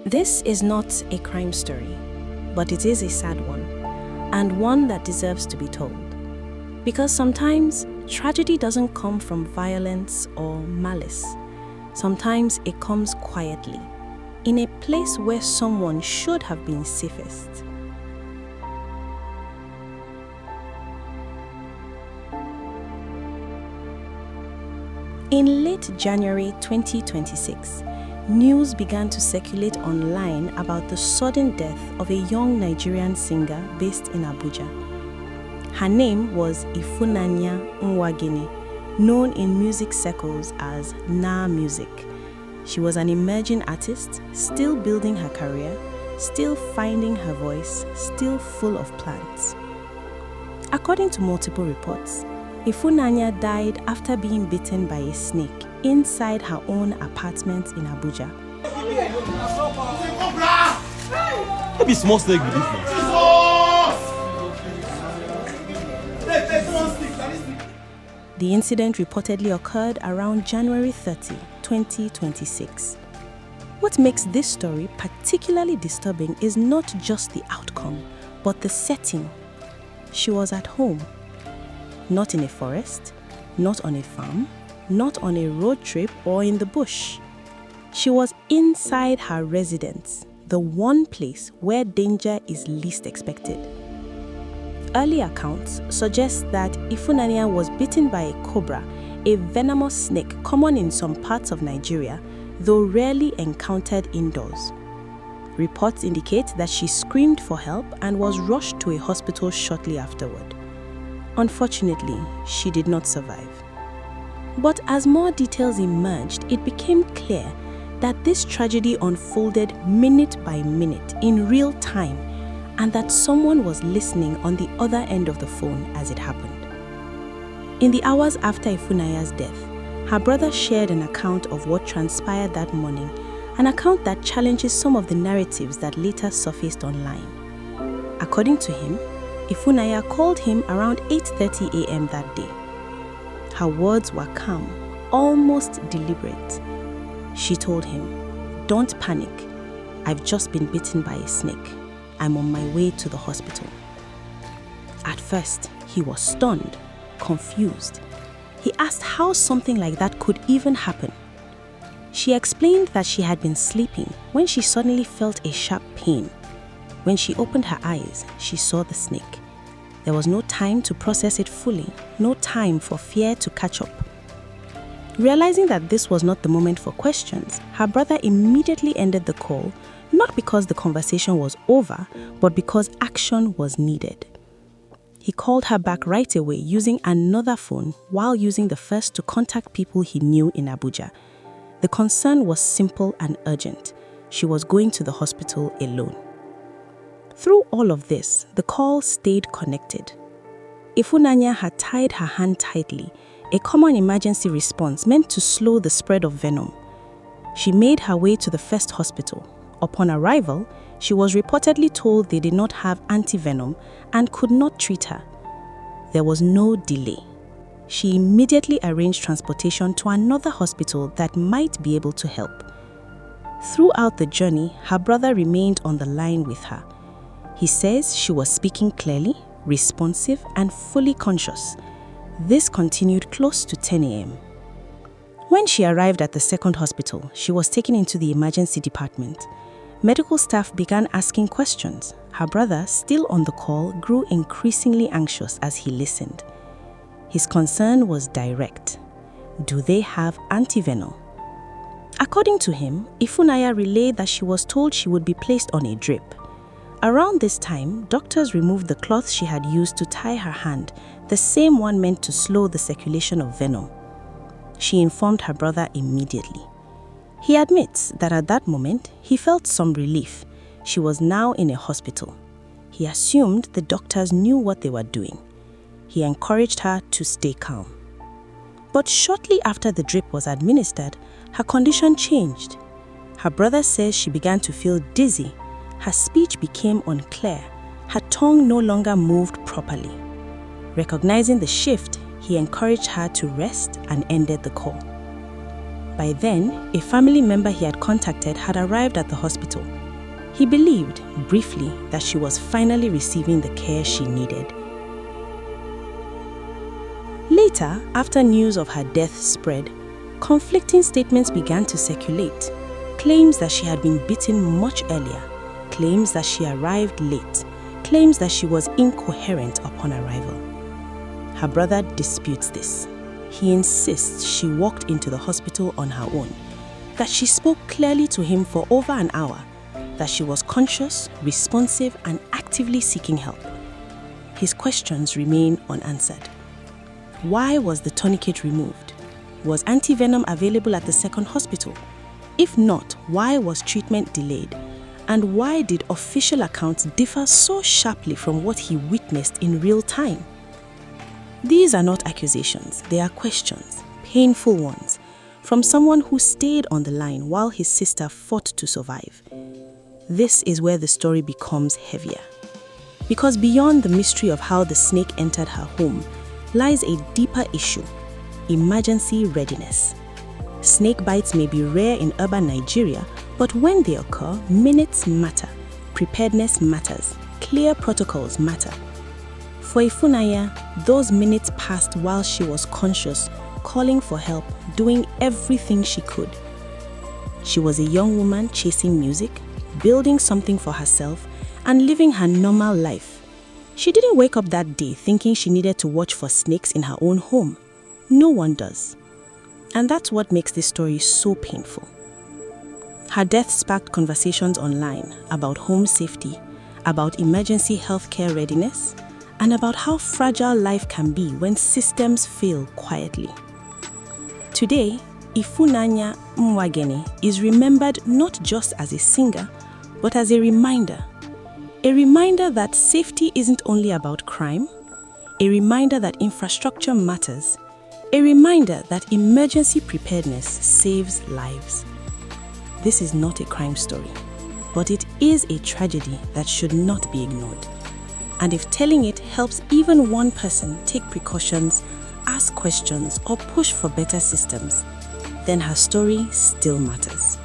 This is not a crime story, but it is a sad one, and one that deserves to be told. Because sometimes tragedy doesn't come from violence or malice. Sometimes it comes quietly, in a place where someone should have been safest. In late January 2026, news began to circulate online about the sudden death of a young Nigerian singer based in Abuja. Her name was Ifunanya Nwagene, known in music circles as Na Music. She was an emerging artist, still building her career, still finding her voice, still full of plans. According to multiple reports, Ifunanya died after being bitten by a snake inside her own apartment in Abuja. Maybe small snake with this. The incident reportedly occurred around January 30, 2026. What makes this story particularly disturbing is not just the outcome, but the setting. She was at home. Not in a forest, not on a farm, not on a road trip or in the bush. She was inside her residence, the one place where danger is least expected. Early accounts suggest that Ifunanya was bitten by a cobra, a venomous snake common in some parts of Nigeria, though rarely encountered indoors. Reports indicate that she screamed for help and was rushed to a hospital shortly afterward. Unfortunately, she did not survive. But as more details emerged, it became clear that this tragedy unfolded minute by minute in real time, and that someone was listening on the other end of the phone as it happened. In the hours after Ifunanya's death, her brother shared an account of what transpired that morning, an account that challenges some of the narratives that later surfaced online. According to him, Ifunanya called him around 8:30 a.m. that day. Her words were calm, almost deliberate. She told him, "Don't panic. I've just been bitten by a snake. I'm on my way to the hospital." At first, he was stunned, confused. He asked how something like that could even happen. She explained that she had been sleeping when she suddenly felt a sharp pain. When she opened her eyes, she saw the snake. There was no time to process it fully, no time for fear to catch up. Realizing that this was not the moment for questions, her brother immediately ended the call, not because the conversation was over, but because action was needed. He called her back right away using another phone while using the first to contact people he knew in Abuja. The concern was simple and urgent. She was going to the hospital alone. Through all of this, the call stayed connected. Ifunanya had tied her hand tightly, a common emergency response meant to slow the spread of venom. She made her way to the first hospital. Upon arrival, she was reportedly told they did not have antivenom and could not treat her. There was no delay. She immediately arranged transportation to another hospital that might be able to help. Throughout the journey, her brother remained on the line with her. He says she was speaking clearly, responsive, and fully conscious. This continued close to 10 a.m. When she arrived at the second hospital, she was taken into the emergency department. Medical staff began asking questions. Her brother, still on the call, grew increasingly anxious as he listened. His concern was direct. Do they have antivenom? According to him, Ifunanya relayed that she was told she would be placed on a drip. Around this time, doctors removed the cloth she had used to tie her hand, the same one meant to slow the circulation of venom. She informed her brother immediately. He admits that at that moment, he felt some relief. She was now in a hospital. He assumed the doctors knew what they were doing. He encouraged her to stay calm. But shortly after the drip was administered, her condition changed. Her brother says she began to feel dizzy, her speech became unclear, her tongue no longer moved properly. Recognizing the shift, he encouraged her to rest and ended the call. By then, a family member he had contacted had arrived at the hospital. He believed, briefly, that she was finally receiving the care she needed. Later, after news of her death spread, conflicting statements began to circulate. Claims that she had been beaten much earlier, claims that she arrived late, claims that she was incoherent upon arrival. Her brother disputes this. He insists she walked into the hospital on her own, that she spoke clearly to him for over an hour, that she was conscious, responsive, and actively seeking help. His questions remain unanswered. Why was the tourniquet removed? Was antivenom available at the second hospital? If not, why was treatment delayed? And why did official accounts differ so sharply from what he witnessed in real time? These are not accusations, they are questions, painful ones, from someone who stayed on the line while his sister fought to survive. This is where the story becomes heavier. Because beyond the mystery of how the snake entered her home lies a deeper issue: emergency readiness. Snake bites may be rare in urban Nigeria, but when they occur, minutes matter, preparedness matters, clear protocols matter. For Ifunanya, those minutes passed while she was conscious, calling for help, doing everything she could. She was a young woman chasing music, building something for herself, and living her normal life. She didn't wake up that day thinking she needed to watch for snakes in her own home. No one does. And that's what makes this story so painful. Her death sparked conversations online about home safety, about emergency healthcare readiness, and about how fragile life can be when systems fail quietly. Today, Ifunanya Nwagene is remembered not just as a singer, but as a reminder that safety isn't only about crime, a reminder that infrastructure matters, a reminder that emergency preparedness saves lives. This is not a crime story, but it is a tragedy that should not be ignored. And if telling it helps even one person take precautions, ask questions, or push for better systems, then her story still matters.